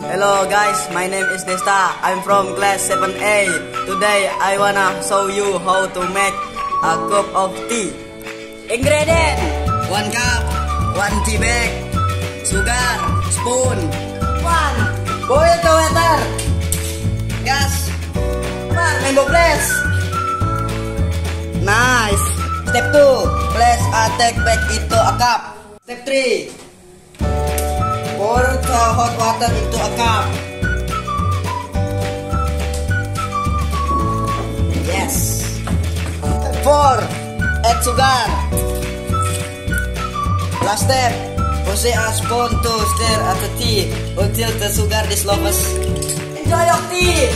Hello guys, my name is Desta. I'm from class 7A. Today I wanna show you how to make a cup of tea. Ingredient: 1 cup, 1 tea bag, sugar, spoon, 1 boil the water, gas, 1 mango press. Nice. Step 2, place a tea bag into a cup. Step 3, pour the hot water into a cup. Yes. Step 4, add sugar. Last step, use a spoon to stir at the tea until the sugar dissolves. Enjoy your tea.